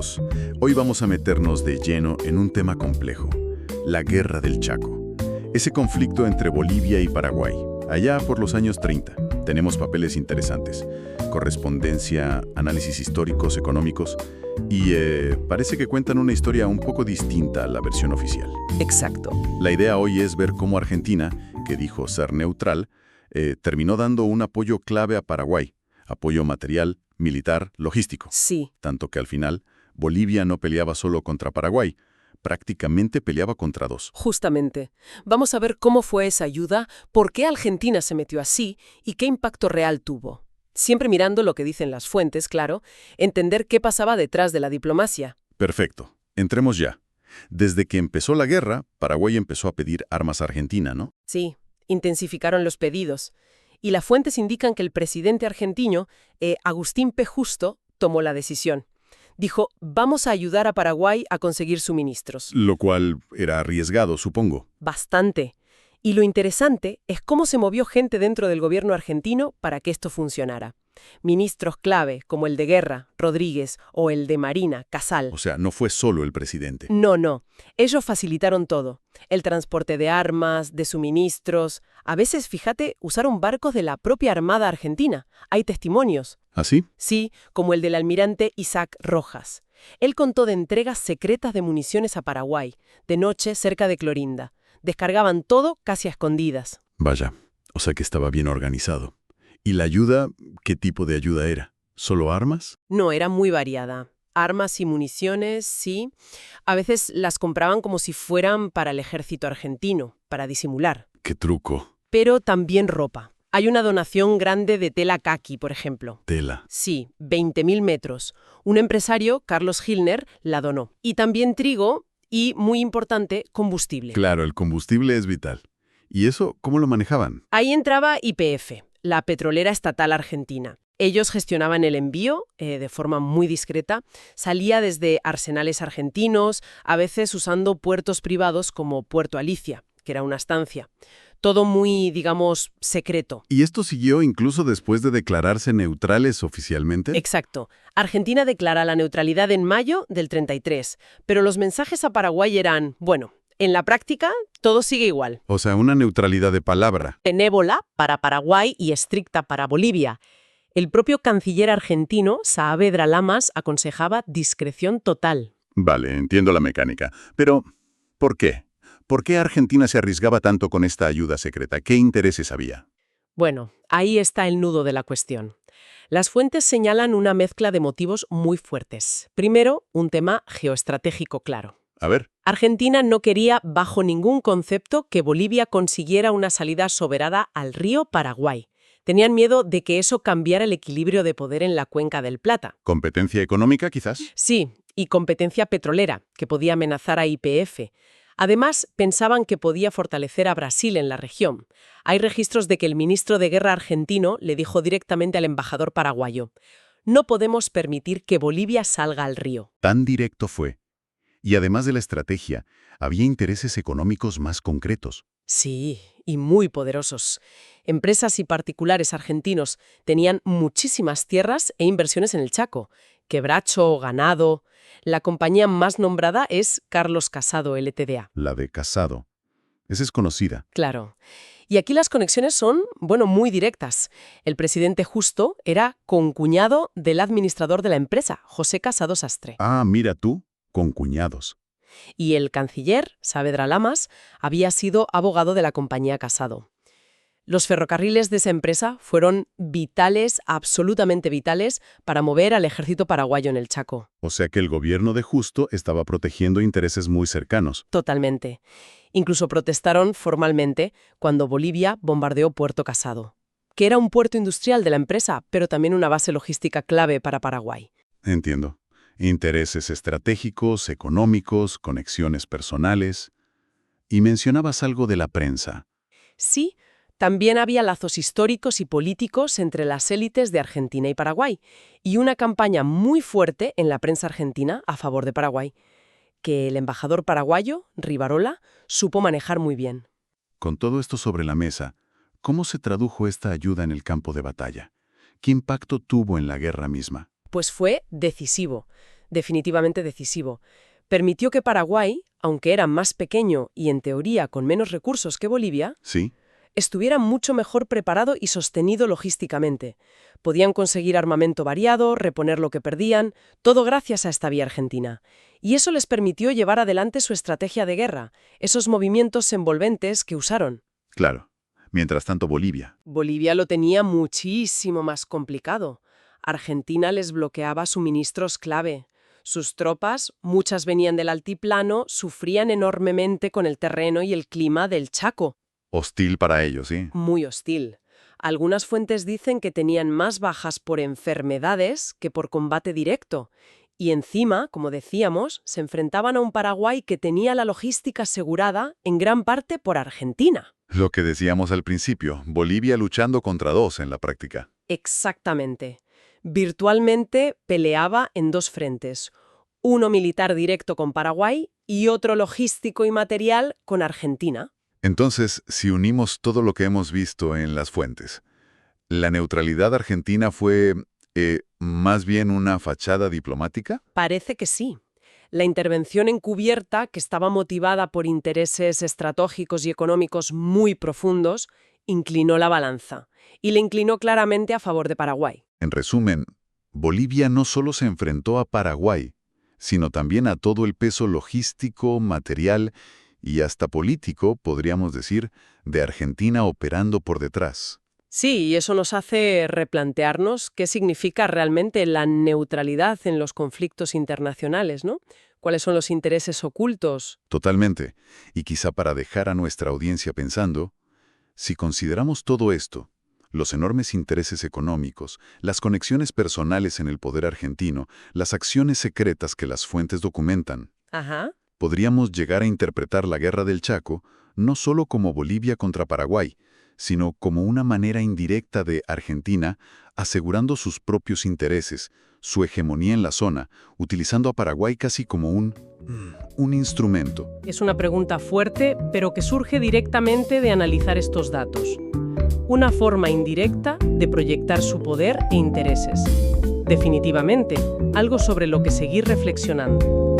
amigos, hoy vamos a meternos de lleno en un tema complejo, la Guerra del Chaco. Ese conflicto entre Bolivia y Paraguay, allá por los años 30. Tenemos papeles interesantes, correspondencia, análisis históricos, económicos, y parece que cuentan una historia un poco distinta a la versión oficial. Exacto. La idea hoy es ver cómo Argentina, que dijo ser neutral, terminó dando un apoyo clave a Paraguay, apoyo material, militar, logístico. Sí. Tanto que al final, Bolivia no peleaba solo contra Paraguay, prácticamente peleaba contra dos. Justamente. Vamos a ver cómo fue esa ayuda, por qué Argentina se metió así y qué impacto real tuvo. Siempre mirando lo que dicen las fuentes, claro, entender qué pasaba detrás de la diplomacia. Perfecto. Entremos ya. Desde que empezó la guerra, Paraguay empezó a pedir armas a Argentina, ¿no? Sí, intensificaron los pedidos. Y las fuentes indican que el presidente argentino, Agustín P. Justo, tomó la decisión. Dijo, vamos a ayudar a Paraguay a conseguir suministros. Lo cual era arriesgado, supongo. Bastante. Y lo interesante es cómo se movió gente dentro del gobierno argentino para que esto funcionara. Ministros clave, como el de Guerra, Rodríguez, o el de Marina, Casal. O sea, no fue solo el presidente. No. Ellos facilitaron todo. El transporte de armas, de suministros. A veces, fíjate, usaron barcos de la propia Armada Argentina. Hay testimonios. ¿Ah, sí? Sí, como el del almirante Isaac Rojas. Él contó de entregas secretas de municiones a Paraguay, de noche cerca de Clorinda. Descargaban todo casi a escondidas. Vaya, o sea que estaba bien organizado. ¿Y la ayuda, qué tipo de ayuda era? ¿Solo armas? No, era muy variada. Armas y municiones, sí. A veces las compraban como si fueran para el ejército argentino, para disimular. ¡Qué truco! Pero también ropa. Hay una donación grande de tela caqui, por ejemplo. Tela. Sí, 20.000 metros. Un empresario, Carlos Gilner, la donó. Y también trigo y, muy importante, combustible. Claro, el combustible es vital. ¿Y eso cómo lo manejaban? Ahí entraba YPF, la petrolera estatal argentina. Ellos gestionaban el envío de forma muy discreta. Salía desde arsenales argentinos, a veces usando puertos privados como Puerto Alicia, que era una estancia. Todo muy, digamos, secreto. ¿Y esto siguió incluso después de declararse neutrales oficialmente? Exacto. Argentina declara la neutralidad en mayo del 33, pero los mensajes a Paraguay eran, bueno, en la práctica todo sigue igual. O sea, una neutralidad de palabra. Benévola para Paraguay y estricta para Bolivia. El propio canciller argentino, Saavedra Lamas, aconsejaba discreción total. Vale, entiendo la mecánica. Pero, ¿por qué? ¿Por qué Argentina se arriesgaba tanto con esta ayuda secreta? ¿Qué intereses había? Bueno, ahí está el nudo de la cuestión. Las fuentes señalan una mezcla de motivos muy fuertes. Primero, un tema geoestratégico claro. A ver. Argentina no quería, bajo ningún concepto, que Bolivia consiguiera una salida soberana al río Paraguay. Tenían miedo de que eso cambiara el equilibrio de poder en la cuenca del Plata. ¿Competencia económica, quizás? Sí, y competencia petrolera, que podía amenazar a YPF. Además, pensaban que podía fortalecer a Brasil en la región. Hay registros de que el ministro de Guerra argentino le dijo directamente al embajador paraguayo: no podemos permitir que Bolivia salga al río. Tan directo fue. Y además de la estrategia, había intereses económicos más concretos. Sí, y muy poderosos. Empresas y particulares argentinos tenían muchísimas tierras e inversiones en el Chaco. Quebracho, ganado. La compañía más nombrada es Carlos Casado Ltda. La de Casado. Esa es conocida. Claro. Y aquí las conexiones son, muy directas. El presidente Justo era concuñado del administrador de la empresa, José Casado Sastre. Ah, mira tú, con cuñados. Y el canciller, Saavedra Lamas, había sido abogado de la compañía Casado. Los ferrocarriles de esa empresa fueron vitales, absolutamente vitales, para mover al ejército paraguayo en el Chaco. O sea que el gobierno de Justo estaba protegiendo intereses muy cercanos. Totalmente. Incluso protestaron formalmente cuando Bolivia bombardeó Puerto Casado, que era un puerto industrial de la empresa, pero también una base logística clave para Paraguay. Entiendo. Intereses estratégicos, económicos, conexiones personales. Y mencionabas algo de la prensa. Sí, también había lazos históricos y políticos entre las élites de Argentina y Paraguay, y una campaña muy fuerte en la prensa argentina a favor de Paraguay, que el embajador paraguayo, Rivarola, supo manejar muy bien. Con todo esto sobre la mesa, ¿cómo se tradujo esta ayuda en el campo de batalla? ¿Qué impacto tuvo en la guerra misma? Pues fue decisivo. definitivamente decisivo. Permitió que Paraguay, aunque era más pequeño y en teoría con menos recursos que Bolivia, Sí. estuviera mucho mejor preparado y sostenido logísticamente. Podían conseguir armamento variado, reponer lo que perdían, todo gracias a esta vía argentina. Y eso les permitió llevar adelante su estrategia de guerra, esos movimientos envolventes que usaron. Claro. Mientras tanto, Bolivia. Bolivia lo tenía muchísimo más complicado. Argentina les bloqueaba suministros clave. Sus tropas, muchas venían del altiplano, sufrían enormemente con el terreno y el clima del Chaco. Hostil para ellos, ¿sí? Muy hostil. Algunas fuentes dicen que tenían más bajas por enfermedades que por combate directo. Y encima, como decíamos, se enfrentaban a un Paraguay que tenía la logística asegurada en gran parte por Argentina. Lo que decíamos al principio, Bolivia luchando contra dos en la práctica. Exactamente. Virtualmente peleaba en dos frentes. Uno militar directo con Paraguay y otro logístico y material con Argentina. Entonces, si unimos todo lo que hemos visto en las fuentes, ¿la neutralidad argentina fue más bien una fachada diplomática? Parece que sí. La intervención encubierta, que estaba motivada por intereses estratégicos y económicos muy profundos, inclinó la balanza. Y le inclinó claramente a favor de Paraguay. En resumen, Bolivia no solo se enfrentó a Paraguay, sino también a todo el peso logístico, material y hasta político, podríamos decir, de Argentina operando por detrás. Sí, y eso nos hace replantearnos qué significa realmente la neutralidad en los conflictos internacionales, ¿no? ¿Cuáles son los intereses ocultos? Totalmente. Y quizá para dejar a nuestra audiencia pensando, si consideramos todo esto, los enormes intereses económicos, las conexiones personales en el poder argentino, las acciones secretas que las fuentes documentan, Ajá. podríamos llegar a interpretar la Guerra del Chaco no solo como Bolivia contra Paraguay, sino como una manera indirecta de Argentina asegurando sus propios intereses, su hegemonía en la zona, utilizando a Paraguay casi como un instrumento. Es una pregunta fuerte, pero que surge directamente de analizar estos datos. Una forma indirecta de proyectar su poder e intereses. Definitivamente, algo sobre lo que seguir reflexionando.